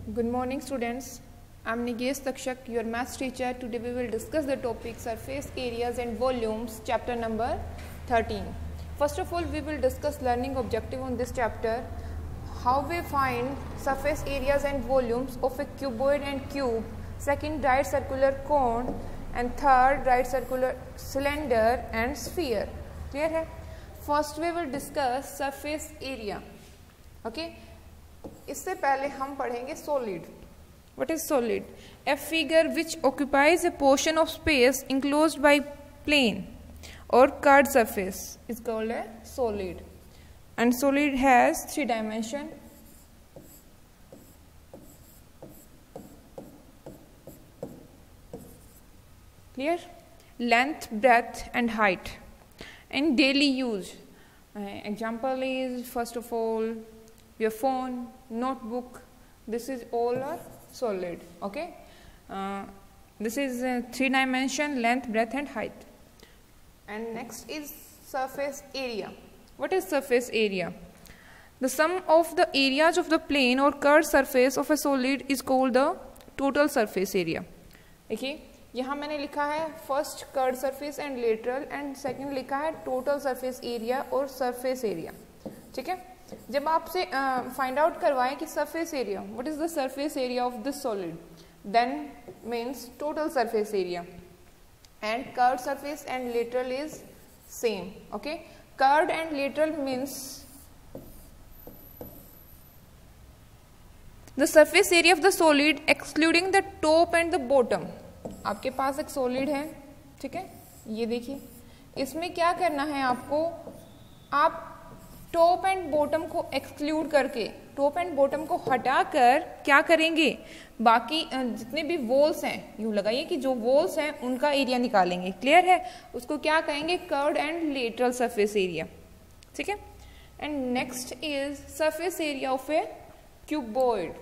Good morning students. I am Nigesh Takshak, your maths teacher. Today we will discuss the topic surface areas and volumes, chapter number 13. First of all, we will discuss learning objective on this chapter. How we find surface areas and volumes of a cuboid and cube. Second, right circular cone. And third, right circular cylinder and sphere. Clear है? First we will discuss surface area. Okay? इससे पहले हम पढ़ेंगे solid. What is solid? A figure which occupies a portion of space enclosed by plane or curved surface is called a solid. And solid has 3 dimensions. Clear? Length, breadth and height. In daily use, example is first of all your phone, notebook. This is all are solid. Okay, this is 3 dimension, length, breadth and height. And next is surface area. What is surface area? The sum of the areas of the plane or curved surface of a solid is called the total surface area. Okay, यहाँ मैंने लिखा है first curve surface and lateral and second लिखा है total surface area और surface area. ठीक है, जब आपसे फाइंड आउट करवाएं कि surface area, what is the surface area of this solid, then means total surface area. And curve surface and lateral is same. Okay, curve and lateral means the surface area of the solid excluding the top and the bottom. आपके पास एक solid है, ठीक है, ये देखिए, इसमें क्या करना है आपको, आप टॉप एंड बॉटम को एक्सक्लूड करके, टॉप एंड बॉटम को हटाकर क्या करेंगे, बाकी जितने भी वॉल्स हैं, यूं लगाइए कि जो वॉल्स हैं उनका एरिया निकालेंगे. क्लियर है? उसको क्या कहेंगे, curved and lateral surface area. ठीक है. And next is surface area of A cuboid.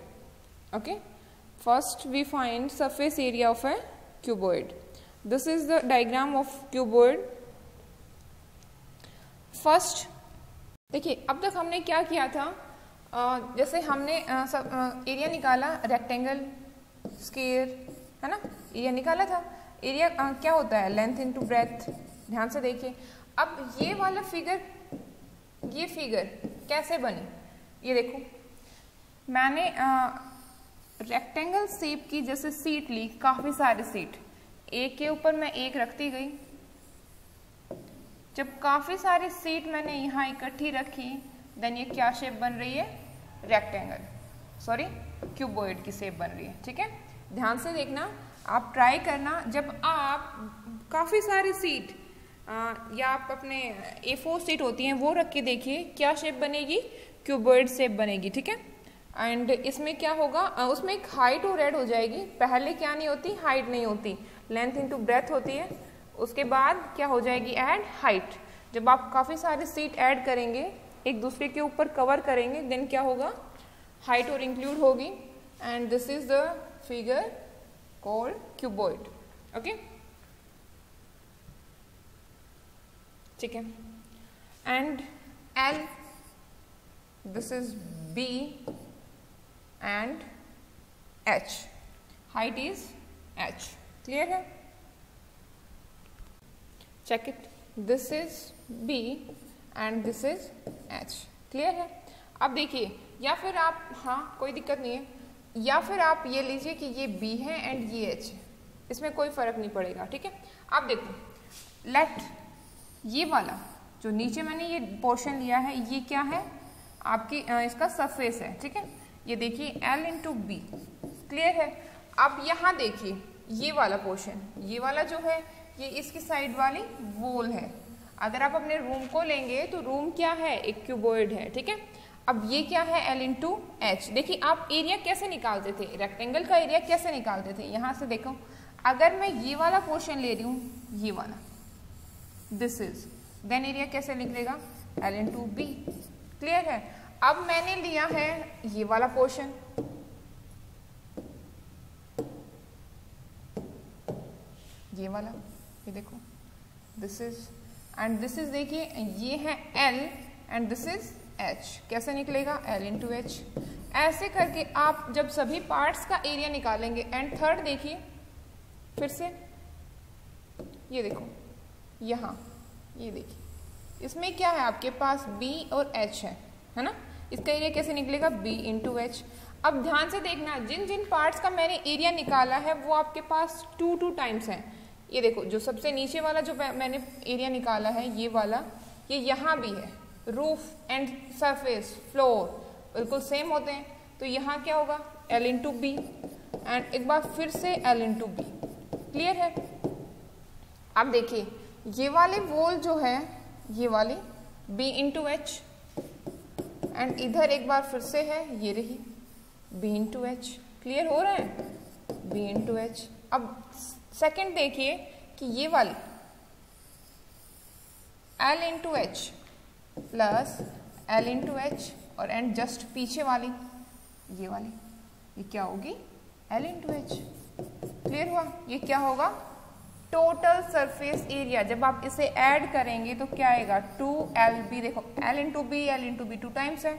Okay, first we find surface area of a cuboid. This is the diagram of cuboid. First देखिए, अब तक हमने क्या किया था, जैसे हमने एरिया निकाला, रेक्टेंगल, स्क्वायर, है ना, एरिया निकाला था. एरिया क्या होता है, लेंथ इनटू ब्रेथ. ध्यान से देखिए. अब ये वाला फिगर, ये फिगर कैसे बनी, ये देखो, मैंने रेक्टेंगल शेप की जैसे सीट ली, काफी सारे सीट, एक के ऊपर मैं एक रखती गई. जब काफी सारी सीट मैंने यहाँ इकट्ठी रखी, देन ये क्या शेप बन रही है, रेक्टेंगल, सॉरी क्यूबॉइड की शेप बन रही है. ठीक है, ध्यान से देखना, आप ट्राई करना. जब आप काफी सारी सीट या आप अपने A4 सीट होती हैं वो रख के देखिए, क्या शेप बनेगी, क्यूबॉइड शेप बनेगी. ठीक है. एंड इसमें क्या होगा, उसमें एक हाइट और ऐड हो जाएगी. पहले क्या नहीं होती, हाइट नहीं होती, लेंथ इनटू ब्रेथ होती है. उसके बाद क्या हो जाएगी, ऐड हाइट. जब आप काफ़ी सारे सीट ऐड करेंगे, एक दूसरे के ऊपर कवर करेंगे, देन क्या होगा, हाइट और इंक्लूड होगी. And this is the figure called cuboid. Okay, ठीक है. And L, this is B and h, height is h. Clear है? Check it. This is b and this is h. Clear है? अब देखिए, या फिर आप, हाँ कोई दिक्कत नहीं है, या फिर आप ये लीजिए कि ये b है एंड ये h है, इसमें कोई फर्क नहीं पड़ेगा. ठीक है. अब देखो, लेट ये वाला जो नीचे मैंने ये पोर्शन लिया है, ये क्या है, आपकी इसका सरफेस है. ठीक है, ये देखिए L इंटू बी. क्लियर है? अब यहाँ देखिए, ये वाला पोर्शन, ये वाला जो है, ये इसकी साइड वाली वॉल है. अगर आप अपने रूम को लेंगे तो रूम क्या है, एक क्यूबॉइड है. ठीक है. अब ये क्या है, L इंटू एच. देखिए आप एरिया कैसे निकालते थे, रेक्टेंगल का एरिया कैसे निकालते थे, यहाँ से देखो, अगर मैं ये वाला पोर्शन ले रही हूँ, ये वाला, दिस इज, देन एरिया कैसे निकलेगा, L इंटू बी. क्लियर है? अब मैंने लिया है ये वाला पोर्शन, ये वाला, ये देखो, this is, and this is, देखिए ये है L and this is H. कैसे निकलेगा, L इंटू एच. ऐसे करके आप जब सभी पार्ट्स का एरिया निकालेंगे, एंड थर्ड देखिए फिर से, ये देखो यहाँ, ये देखिए इसमें क्या है आपके पास b और h है ना, इसका एरिया कैसे निकलेगा b इंटू एच। अब ध्यान से देखना, जिन जिन पार्ट्स का मैंने एरिया निकाला है वो आपके पास 2 टाइम्स है। ये देखो जो सबसे नीचे वाला जो मैंने एरिया निकाला है ये वाला, ये यहाँ भी है, रूफ एंड सरफेस फ्लोर बिल्कुल सेम होते हैं, तो यहाँ क्या होगा L इंटू बी, एंड एक बार फिर से L इंटू बी। क्लियर है? अब देखिए ये वाले वॉल जो है ये वाली b इंटू एच, एंड इधर एक बार फिर से है ये रही b इंटू एच। क्लियर हो रहा है? b into H. अब सेकेंड देखिए कि ये वाली L into H plus L into H, और एंड जस्ट पीछे वाली ये वाली, ये क्या होगी L इंटू एच। क्लियर हुआ? ये क्या होगा टोटल सरफेस एरिया। जब आप इसे ऐड करेंगे तो क्या आएगा 2LB, देखो L इंटू बी 2 टाइम्स है,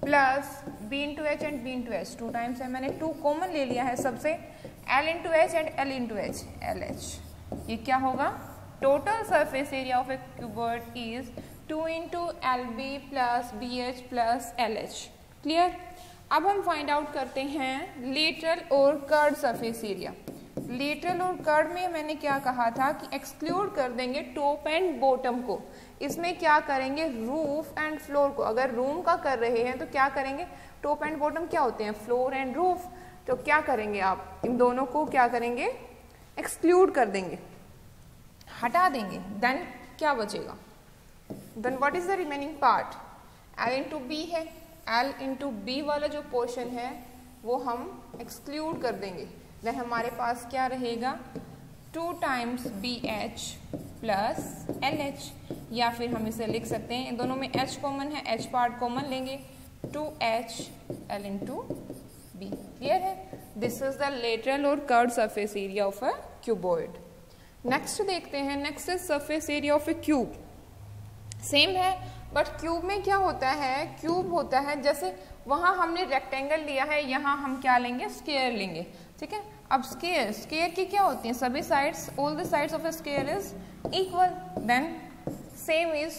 plus b into H and b into H 2 times है। मैंने 2 कॉमन ले लिया है सबसे, L into H and L into H LH। ये क्या होगा total surface area of A cuboid is 2 into LB plus BH plus LH। Clear? अब हम फाइंड आउट करते हैं लेटरल और कर्व्ड सरफेस एरिया। लेटरल और कर्व्ड में मैंने क्या कहा था कि एक्सक्लूड कर देंगे टॉप एंड बॉटम को, इसमें क्या करेंगे रूफ एंड फ्लोर को। अगर रूम का कर रहे हैं तो क्या करेंगे, टॉप एंड बॉटम क्या होते हैं फ्लोर एंड रूफ, तो क्या करेंगे आप इन दोनों को क्या करेंगे एक्सक्लूड कर देंगे, हटा देंगे। देन क्या बचेगा, then what is the remaining part, L into B है, L इंटू बी वाला जो पोर्शन है वो हम एक्सक्लूड कर देंगे। देन हमारे पास क्या रहेगा 2 टाइम्स BH प्लस LH, या फिर हम इसे लिख सकते हैं इन दोनों में H कॉमन है, H पार्ट कॉमन लेंगे 2H L into B. Clear है? दिस इज द लेटरल और curved surface area of a cuboid. Next देखते हैं, next is surface area of a cube. Same है बट क्यूब में क्या होता है, क्यूब होता है जैसे वहां हमने रेक्टेंगल लिया है, यहाँ हम क्या लेंगे स्क्वायर लेंगे। ठीक है? अब स्क्वायर की क्या होती है सभी sides, all the sides of a square is equal. Then same is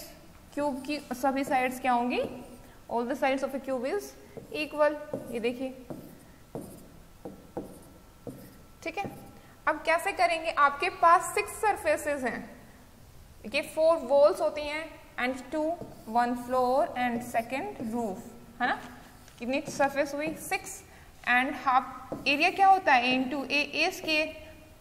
cube की सभी साइड्स क्या होंगी, all the sides of a cube is equal. ये देखिए, ठीक है? अब कैसे करेंगे, आपके पास 6 सरफेसेस हैं, ठीक है, 4 वॉल्स होती हैं and 1 floor and second roof, है ना। कितनी सरफेस हुई 6, एंड हाफ एरिया क्या होता है a इंटू ए स्क्वायर,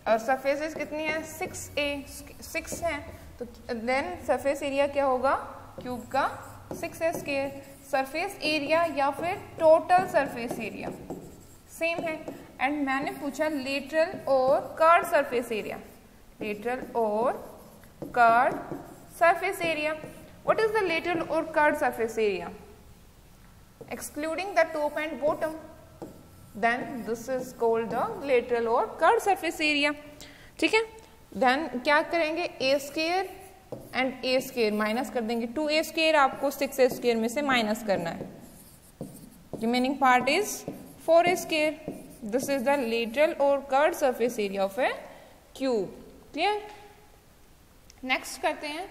और सरफेसेस कितनी है 6 है, तो देन सरफेस एरिया क्या होगा क्यूब का 6a स्क्वायर। सरफेस एरिया या फिर टोटल सरफेस एरिया सेम है। एंड मैंने पूछा लेटरल और कर्व्ड सरफेस एरिया, लेटरल और curved surface area. What is the lateral or curved surface area? Excluding the top and bottom, then this is called the lateral or curved surface area. ठीक है? Then क्या करेंगे a square and a square minus कर देंगे, 2a square आपको 6a square में से minus करना है, remaining part is 4a square. This is the lateral or curved surface area of a cube. Clear? Next करते हैं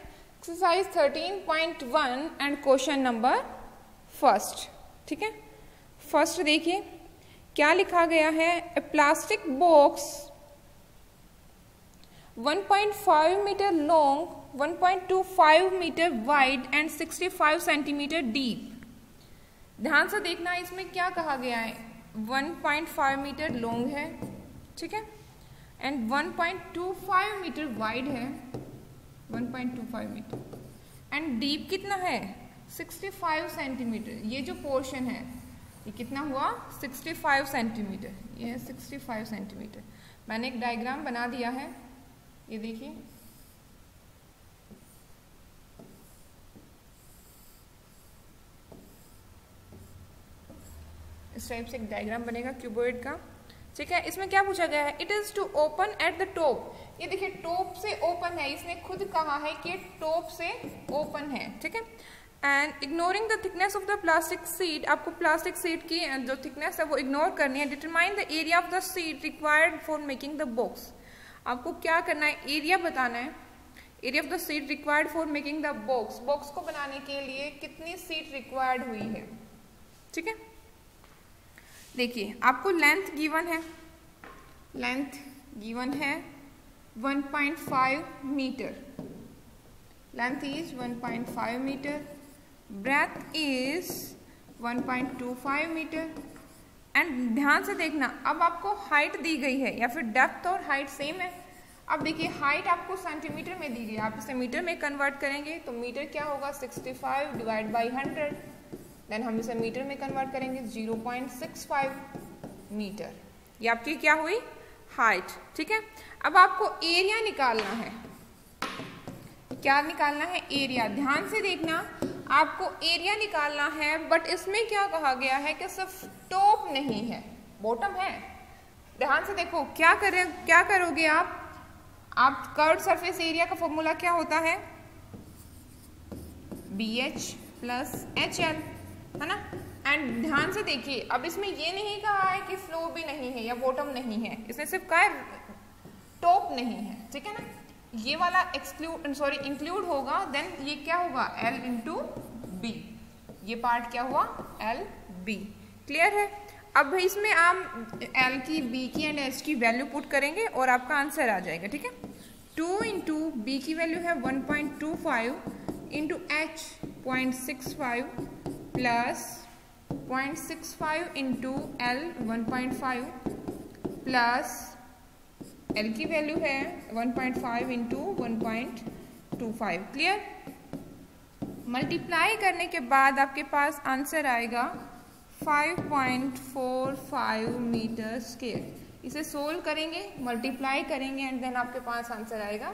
exercise 13.1 and question number first. ठीक है? फर्स्ट देखिए क्या लिखा गया है, a plastic box 1.5 metre long, 1.25 metre wide and 65 centimetre deep. ध्यान से देखना, इसमें क्या कहा गया है, 1.5 मीटर लॉन्ग है, ठीक है, एंड 1.25 मीटर वाइड है, 1.25 मीटर, एंड डीप कितना है 65 सेंटीमीटर। ये जो पोर्शन है ये कितना हुआ 65 सेंटीमीटर, ये है 65 सेंटीमीटर। मैंने एक डायग्राम बना दिया है, ये देखिए, इस टाइप से एक डायग्राम बनेगा क्यूबॉइड का। ठीक है? इसमें क्या पूछा गया है, it is to open at the top. ये देखिए टॉप से ओपन है, इसने खुद कहा है कि टॉप से ओपन है, ठीक है, and ignoring the thickness of the plastic sheet, आपको प्लास्टिक शीट की जो थिकनेस है वो इग्नोर करनी है। Determine the area of the sheet required for making the box, आपको क्या करना है, एरिया बताना है, area of the sheet required for making the box, box को बनाने के लिए कितनी शीट रिक्वायर्ड हुई है। ठीक है, देखिए आपको लेंथ गिवन है, लेंथ गिवन है 1.5 metre, length is 1.5 metre, breadth is 1.25 metre. And ध्यान से देखना, अब आपको हाइट दी गई है या फिर डेप्थ और हाइट सेम है। अब देखिए हाइट आपको सेंटीमीटर में दी गई है, आप इसे मीटर में कन्वर्ट करेंगे तो मीटर क्या होगा 65 डिवाइड बाई 100, देन हम इसे मीटर में कन्वर्ट करेंगे 0.65 मीटर। ये आपकी क्या हुई, हाइट। ठीक है, अब आपको एरिया निकालना है, क्या निकालना है, एरिया। ध्यान से देखना, आपको एरिया निकालना है, बट इसमें क्या कहा गया है कि सिर्फ टॉप नहीं है, बॉटम है। ध्यान से देखो क्या करोगे आप कर्व्ड सरफेस एरिया का फॉर्मूला क्या होता है, BH प्लस HL, है ना। एंड ध्यान से देखिए, अब इसमें ये नहीं कहा है कि फ्लोर भी नहीं है या बॉटम नहीं है, इसने सिर्फ कहा है टॉप नहीं है। ठीक है ना, ये वाला इंक्लूड होगा, देन ये क्या होगा L इंटू बी, ये पार्ट क्या हुआ LB। क्लियर है, अब इसमें आप L की, B की एंड H की वैल्यू पुट करेंगे और आपका आंसर आ जाएगा। ठीक है, 2 इंटू बी की वैल्यू है 1.25 into H 0.65 plus 0.65 into L 1.5 plus L की वैल्यू है 1.5 इंटू 1.25। क्लियर, मल्टीप्लाई करने के बाद आपके पास आंसर आएगा 5.45 मीटर स्क्वायर। इसे सोल्व करेंगे, मल्टीप्लाई करेंगे एंड देन आपके पास आंसर आएगा।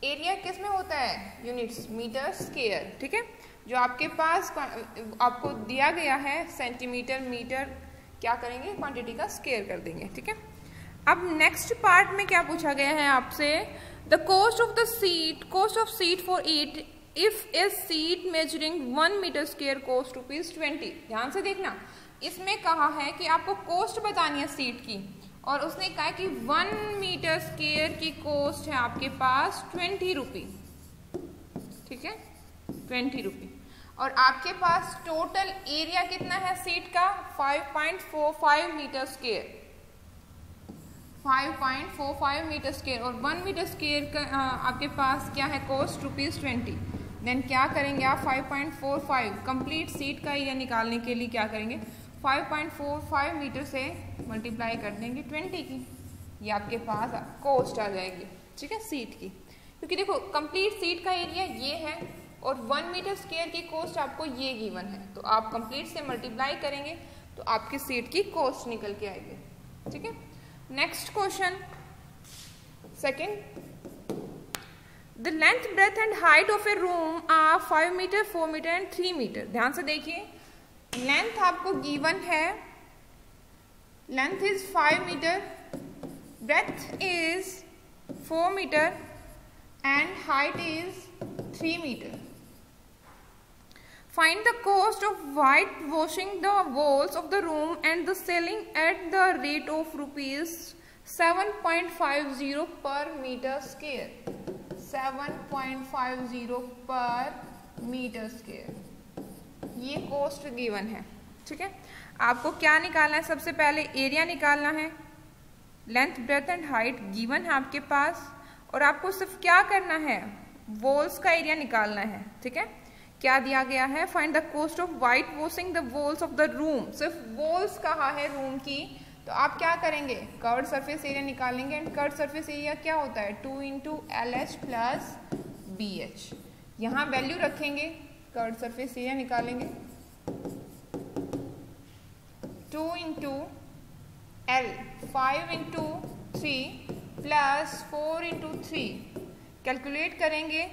एरिया किस में होता है, यूनिट्स, मीटर स्क्वायर। ठीक है, जो आपके पास आपको दिया गया है सेंटीमीटर, मीटर, क्या करेंगे, क्वांटिटी का स्क्वायर कर देंगे। ठीक है, अब नेक्स्ट पार्ट में क्या पूछा गया है आपसे, the cost of the sheet, cost of sheet for each if a sheet measuring 1 metre square cost ₹20। ध्यान से देखना, इसमें कहा है कि आपको कॉस्ट बतानी है सीट की, और उसने कहा कि 1 मीटर स्क्वायर की कॉस्ट है आपके पास 20 रुपी। ठीक है, 20 रुपी, और आपके पास टोटल एरिया कितना है सीट का, 5.45 मीटर स्क्वायर, 5.45 मीटर स्क्वायर, और 1 मीटर स्क्वायर का आपके पास क्या है कॉस्ट ₹20। देन क्या करेंगे आप, 5.45 कंप्लीट सीट का एरिया निकालने के लिए क्या करेंगे, 5.45 मीटर से मल्टीप्लाई कर देंगे 20 की, ये आपके पास कॉस्ट आ जाएगी। ठीक है, सीट की, क्योंकि देखो कंप्लीट सीट का एरिया ये है और 1 मीटर स्क्वायर की कॉस्ट आपको ये गिवन है, तो आप कंप्लीट से मल्टीप्लाई करेंगे तो आपकी सीट की कॉस्ट निकल के आएगी। ठीक है, next question second, the length, breadth and height of a room are 5 metre, 4 metre and 3 metre. ध्यान से देखिए, लेंथ आपको गिवन है, length is 5 metre, breadth is 4 metre and height is 3 metre. Find the cost of whitewashing the walls of the room and the ceiling at the rate of ₹7.50 per meter square. 7.50 per meter square. ये cost given है। ठीक है, आपको क्या निकालना है, सबसे पहले एरिया निकालना है, length, breadth and height given है आपके पास, और आपको सिर्फ क्या करना है, वॉल्स का एरिया निकालना है। ठीक है, क्या दिया गया है, find the cost of white washing the walls of the room, सिर्फ वॉल्स कहा है रूम की, तो आप क्या करेंगे, कर्व्ड सरफेस एरिया निकालेंगे, एंड कर्व्ड सरफेस एरिया क्या होता है, 2 इंटू LH प्लस BH। यहाँ वैल्यू रखेंगे, कर्व्ड सरफेस एरिया निकालेंगे, 2 into L, 5 into 3 plus 4 into 3, calculate करेंगे,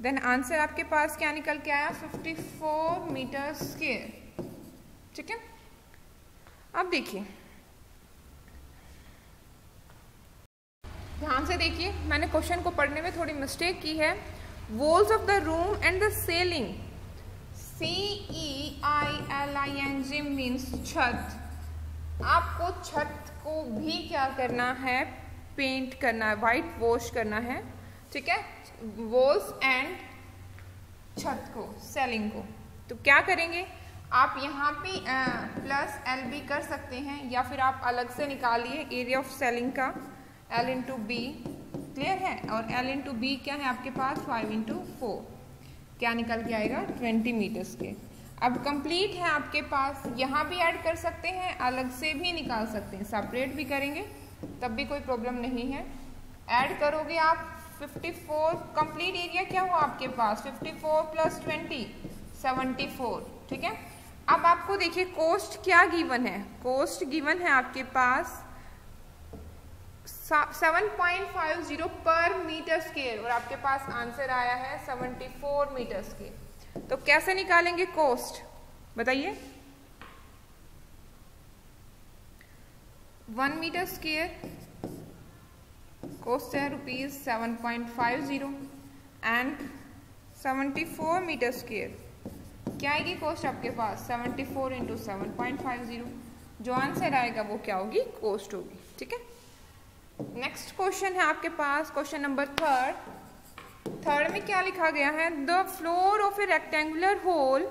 देन आंसर आपके पास क्या निकल के आया, 54 मीटर स्क्वायर। ठीक है, अब देखिए, ध्यान से देखिए, मैंने क्वेश्चन को पढ़ने में थोड़ी मिस्टेक की है। Walls of the room and the ceiling, CEILING means छत। आपको छत को भी क्या करना है, पेंट करना है, वाइट वॉश करना है, ठीक है, वॉल्स एंड छत को, सेलिंग को। तो क्या करेंगे आप यहाँ पे प्लस एल भी कर सकते हैं, या फिर आप अलग से निकालिए एरिया ऑफ सेलिंग का L इंटू बी, क्लियर है। और L इंटू बी क्या है आपके पास 5 इंटू 4, क्या निकल के आएगा 20 मीटर्स के। अब कंप्लीट है आपके पास, यहाँ भी ऐड कर सकते हैं, अलग से भी निकाल सकते हैं, सेपरेट भी करेंगे तब भी कोई प्रॉब्लम नहीं है। ऐड करोगे आप 54, कंप्लीट एरिया क्या हुआ आपके पास 54 प्लस 20 74, ठीक है। अब आपको देखिए कोस्ट क्या गिवन है, कोस्ट गिवन है आपके पास 7.50 पर मीटर स्क्वायर और आपके पास आंसर आया है 74 मीटर स्क्वायर। तो कैसे निकालेंगे कोस्ट बताइए। 1 मीटर स्क्वायर कोस्ट है ₹7.50 एंड 74 मीटर स्क्वायर क्या आएगी कोस्ट आपके पास 74 इंटू 7.50, जो आंसर आएगा वो क्या होगी, कोस्ट होगी, ठीक है। नेक्स्ट क्वेश्चन है आपके पास क्वेश्चन नंबर थर्ड में क्या लिखा गया है, the floor of a rectangular hall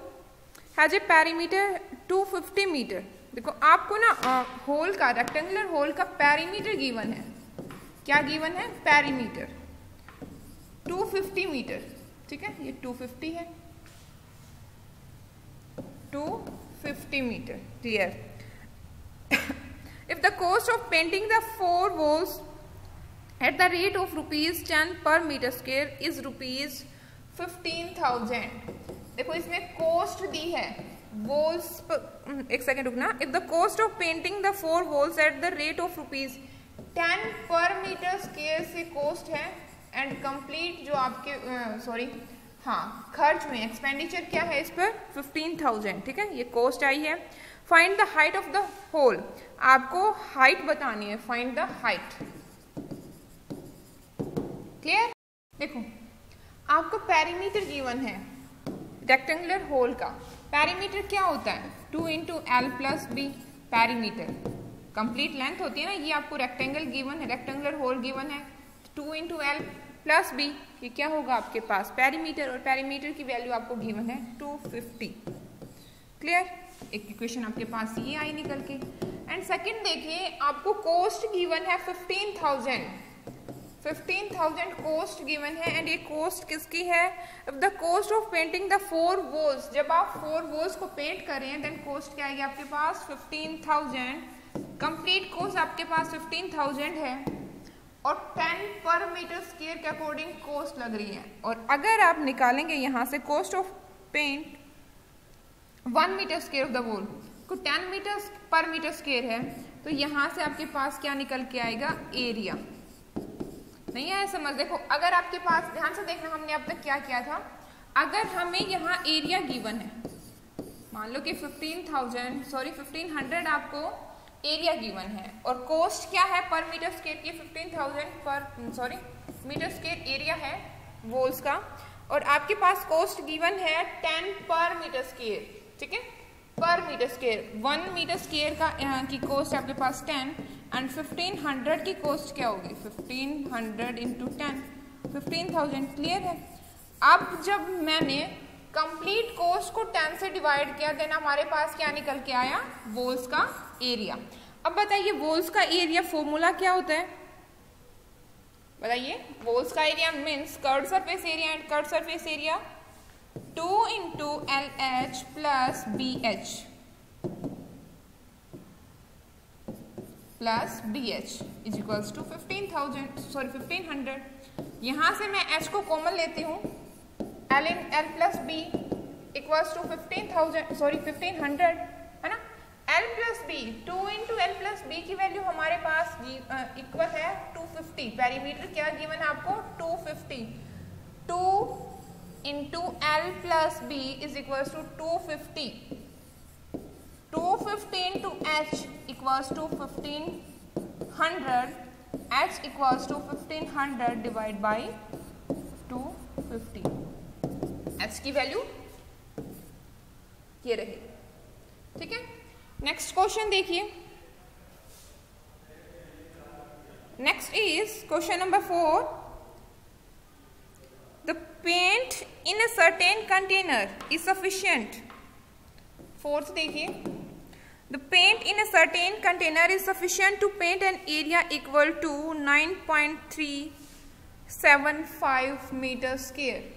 has a perimeter 250 metre. देखो आपको ना होल का, रेक्टेंगुलर होल का पेरीमीटर गिवन है, क्या गिवन है, पेरीमीटर 250 मीटर, ठीक है, ये 250 है, 250 meter, clear. If the cost of painting the 4 walls at the rate of ₹10 per meter square is ₹15,000। देखो इसमें कोस्ट दी है वॉल्स, एक सेकेंड रुकना। If the cost of painting the 4 walls at the rate of ₹10 per metre square से cost है, and complete जो आपके हाँ खर्च में एक्सपेंडिचर क्या है इस पर 15,000, ठीक है, ये कोस्ट आई है। Find the height of the hall, आपको हाइट बतानी है, फाइंड द हाइट, क्लियर। देखो आपको पेरीमीटर गिवन है रेक्टेंगुलर होल का, पेरीमीटर क्या होता है 2 into L plus B, perimeter complete length होती है ना, ये आपको रेक्टेंगल गिवन है, रेक्टेंगुलर होल गिवन है, 2 इंटू एल प्लस बी, ये क्या होगा आपके पास पेरीमीटर, और पेरीमीटर की वैल्यू आपको गिवन है 250, क्लियर। एक इक्वेशन आपके पास ये आई निकल के। एंड सेकंड देखिए आपको कोस्ट गिवन है 15,000 कोस्ट गिवन है, एंड ये कोस्ट किसकी है, if the cost of painting the 4 walls, जब आप 4 वॉल्स को पेंट कर रहे हैं देन कोस्ट क्या आएगी आपके पास 15,000, कंप्लीट कोस्ट आपके पास 15,000 है, और 10 पर मीटर स्क्वायर के अकॉर्डिंग कोस्ट लग रही है। और अगर आप निकालेंगे यहाँ से cost of paint 1 metre square of the wall को 10 मीटर पर मीटर स्क्वायर है, तो यहाँ से आपके पास क्या निकल के आएगा, एरिया। नहीं आया समझ। देखो अगर आपके पास, ध्यान से देखना हमने अब तक क्या किया था, अगर हमें यहाँ एरिया गिवन है, मान लो कि 1500 आपको एरिया गिवन है, और कोस्ट क्या है पर मीटर स्क्वायर की 15,000 पर मीटर स्क्वायर एरिया है वॉल्स का, और आपके पास कोस्ट गिवन है 10 पर मीटर स्क्वायर, ठीक है, पर मीटर स्क्वायर 1 मीटर स्क्वायर का की कोस्ट आपके पास 10, एंड 1500 की कोस्ट क्या होगी 1500 इंटू 10 15,000, क्लियर है। अब जब मैंने कंप्लीट कोस्ट को 10 से डिवाइड किया देन हमारे पास क्या निकल के आया, वॉल्स का एरिया। अब बताइए वॉल्स का एरिया फॉर्मूला क्या होता है, बताइए। वॉल्स का area means curved surface area, and curved surface area 2 into LH plus BH plus BH is equals to 1500। यहाँ से मैं H को कॉमन लेती हूँ, L plus B equals to 1500 है ना। L plus B 2 into L plus B की value हमारे पास इक्वल है 250, पेरीमीटर क्या गिवन है आपको 250, 2 into L plus B is equals to 250, 250 into H equals to 1500, H equals to 1500 divide by 250, H की वैल्यू ये रहेगी, ठीक है। नेक्स्ट क्वेश्चन देखिए, next is question number 4, the paint in a certain container is sufficient. Fourth देखिए, the paint in a certain container is sufficient to paint an area equal to 9.375 metre square.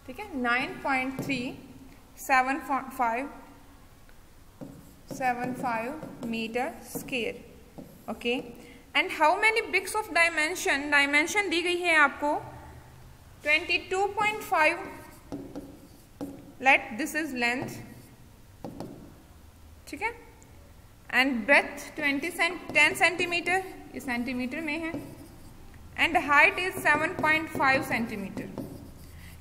ठीक है, 9.375 metre square, okay. And how many bricks of dimension, dimension दी गई है आपको 22.5, let this is length, ठीक है, and breadth 10 centimetre, ये centimetre में है, and height is 7.5 centimetre.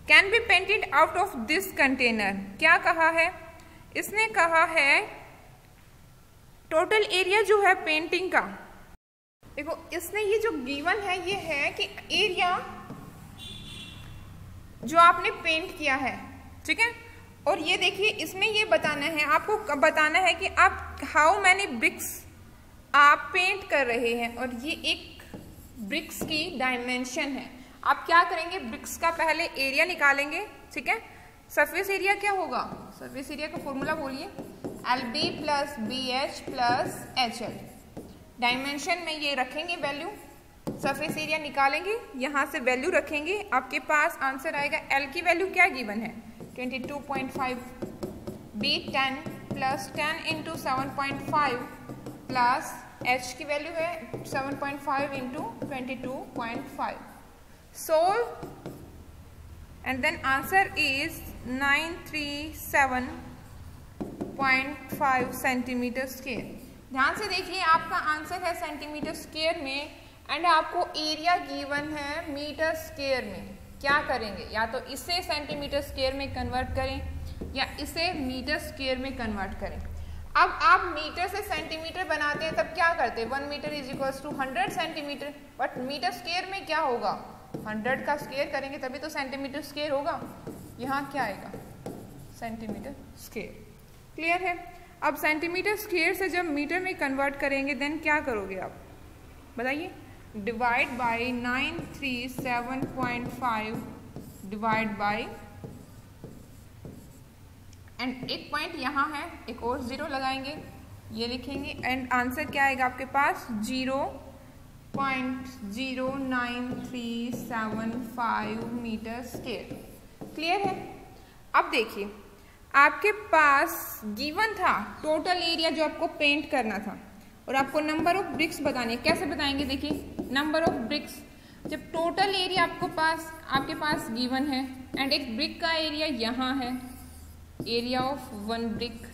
Can be painted out of this container. क्या कहा है इसने, कहा है टोटल एरिया जो है पेंटिंग का, देखो इसने ये जो गिवन है ये है कि एरिया जो आपने पेंट किया है, ठीक है, और ये देखिए इसमें ये बताना है आपको, बताना है कि आप हाउ मैनी ब्रिक्स आप पेंट कर रहे हैं, और ये एक ब्रिक्स की डायमेंशन है। आप क्या करेंगे, ब्रिक्स का पहले एरिया निकालेंगे, ठीक है। सरफेस एरिया क्या होगा, सरफेस एरिया का फॉर्मूला बोलिए, LB + BH + HL। डायमेंशन में ये रखेंगे वैल्यू, सरफेस एरिया निकालेंगे, यहाँ से वैल्यू रखेंगे, आपके पास आंसर आएगा। L की वैल्यू क्या गिवन है 22.5, B 10 + 10 × 7.5 प्लस H की वैल्यू है 7.5 × 22.5। solve and then answer is 937.5 centimetre square. ध्यान से देखिए, आपका आंसर है सेंटीमीटर स्क्वायर में, एंड आपको एरिया गिवन है मीटर स्क्वायर में। क्या करेंगे, या तो इसे सेंटीमीटर स्क्वायर में कन्वर्ट करें या इसे मीटर स्क्वायर में कन्वर्ट करें। अब आप मीटर से सेंटीमीटर बनाते हैं तब क्या करते हैं, 1 metre = 100 centimetre, but metre square में क्या होगा, 100 का स्क्वायर करेंगे तभी तो सेंटीमीटर स्क्वायर होगा। यहाँ क्या आएगा, सेंटीमीटर स्क्वायर। क्लियर है। अब सेंटीमीटर स्क्वायर से जब मीटर में कन्वर्ट करेंगे देन क्या करोगे आप बताइए, divide by 937.5 divide by, and एक पॉइंट यहाँ है, एक और 0 लगाएंगे, ये लिखेंगे, एंड आंसर क्या आएगा आपके पास 0.09375 मीटर स्क्वायर। क्लियर है। अब देखिए, आपके पास गिवन था टोटल एरिया जो आपको पेंट करना था, और आपको नंबर ऑफ ब्रिक्स बतानी है। कैसे बताएंगे, देखिए नंबर ऑफ ब्रिक्स, जब टोटल एरिया आपके पास गिवन है एंड एक ब्रिक का एरिया यहाँ है, एरिया ऑफ 1 ब्रिक,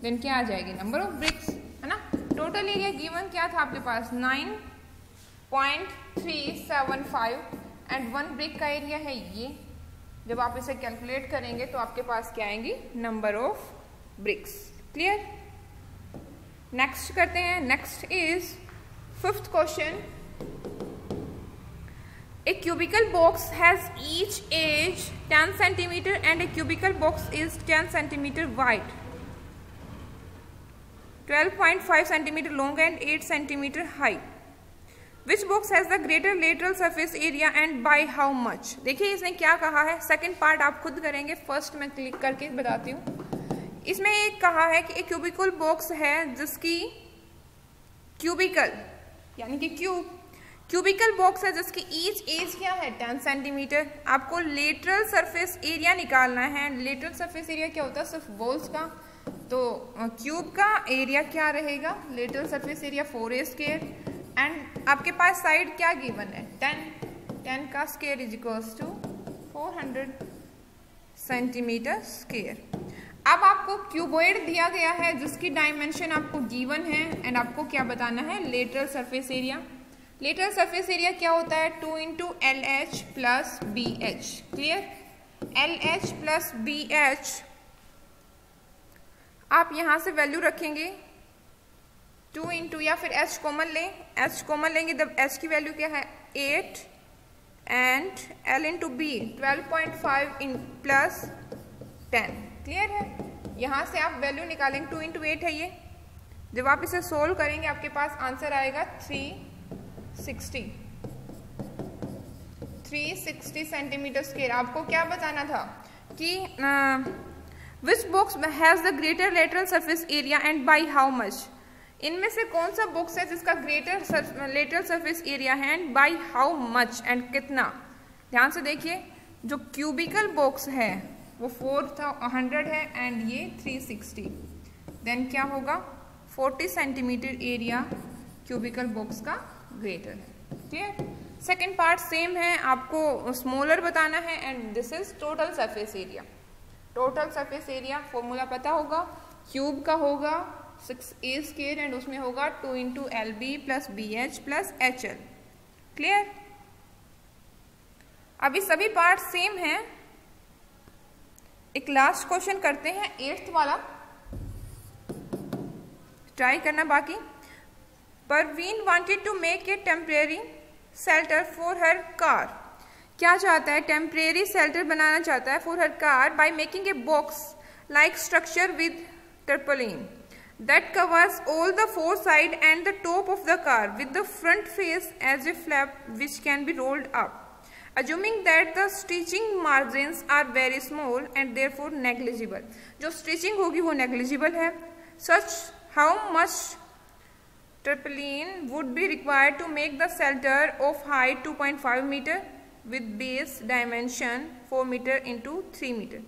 देन क्या आ जाएगी, नंबर ऑफ ब्रिक्स, है ना। टोटल एरिया गिवन क्या था आपके पास 9.375 एंड 1 ब्रिक का एरिया है ये। जब आप इसे कैलकुलेट करेंगे तो आपके पास क्या आएंगी, number of BRICS. Clear. Next करते हैं। Next is 5th question. A cubical box has each edge 10 centimeter and a cubical box is 10 centimeter wide, 12.5 centimeter long and 8 centimeter high. Which box has the greater lateral surface area and by how much? देखिए इसने क्या कहा है, second part आप खुद करेंगे, first में click करके बताती हूँ। इसमें एक कहा है कि एक क्यूबिकल बॉक्स है जिसकी क्यूबिकल यानी कि क्यूबिकल बॉक्स है जिसकी ईच एज क्या है 10 सेंटीमीटर। आपको लेटरल सरफेस एरिया निकालना है। लेटरल सरफेस एरिया क्या होता है, सिर्फ वॉल्स का, तो क्यूब का एरिया क्या रहेगा, lateral surface area 4a square, and आपके पास साइड क्या गिवन है 10 का स्क्वायर = 400 सेंटीमीटर स्क्वायर। अब आपको क्यूबॉइड दिया गया है जिसकी डायमेंशन आपको गिवन है, एंड आपको क्या बताना है, lateral surface area. Lateral surface area क्या होता है 2 × LH + BH। Clear. LH + BH आप यहां से वैल्यू रखेंगे 2 × या फिर H कॉमन लें, H कॉमन लेंगे तब H की वैल्यू क्या है 8 एंड L इंटू बी 12.5 इन प्लस 10। क्लियर है? यहाँ से आप वैल्यू निकालेंगे, 2 इंटू 8 है ये। जब आप इसे सोल्व करेंगे आपके पास आंसर आएगा 360 सेंटीमीटर स्क्वायर। आपको क्या बताना था कि which box has the greater lateral surface area and by how much. इनमें से कौन सा बॉक्स है जिसका ग्रेटर लेटरल सरफेस एरिया है and by how much and कितना। ध्यान से देखिए, जो क्यूबिकल बॉक्स है वो 400 है एंड ये 360। देन क्या होगा, 40 सेंटीमीटर एरिया क्यूबिकल बॉक्स का ग्रेटर है। क्लियर? सेकेंड पार्ट सेम है, आपको स्मॉलर बताना है and this is total surface area. Total surface area formula पता होगा, क्यूब का होगा 6a² एंड उसमें होगा 2 into LB plus BH plus HL। Clear? अभी सभी पार्ट सेम है। एक लास्ट क्वेश्चन करते हैं, 8th वाला ट्राई करना बाकी। Parveen wanted to make a temporary shelter for her car. क्या चाहता है? टेम्परेरी शेल्टर बनाना चाहता है for her car by making a box like structure with tarpaulin that covers all the 4 sides and the top of the car with the front face as a flap which can be rolled up, assuming that the stitching margins are very small and therefore negligible। जो stitching होगी वो negligible है। Such how much tarpaulin would be required to make the shelter of height 2.5 meter with base dimension 4 meter into 3 meter।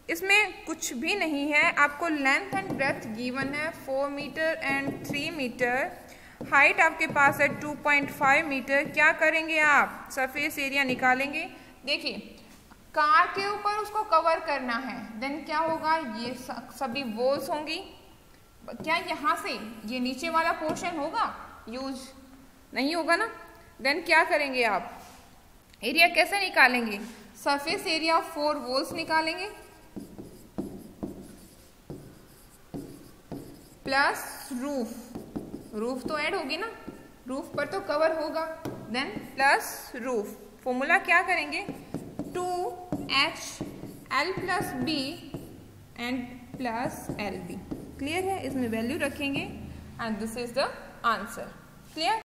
इसमें कुछ भी नहीं है, आपको लेंथ एंड ब्रेथ गिवन है 4 मीटर एंड 3 मीटर, हाइट आपके पास है 2.5 मीटर। क्या करेंगे आप? सरफेस एरिया निकालेंगे। देखिए, कार के ऊपर उसको कवर करना है, देन क्या होगा, ये सभी वॉल्स होंगी। क्या यहाँ से ये नीचे वाला पोर्शन होगा? यूज नहीं होगा ना। देन क्या करेंगे आप? एरिया कैसे निकालेंगे? सरफेस एरिया 4 वॉल्स निकालेंगे प्लस रूफ तो ऐड होगी ना, रूफ पर तो कवर होगा, देन प्लस रूफ। फॉर्मूला क्या करेंगे? 2HL plus B and plus LB। Clear है? इसमें वैल्यू रखेंगे and this is the answer. Clear?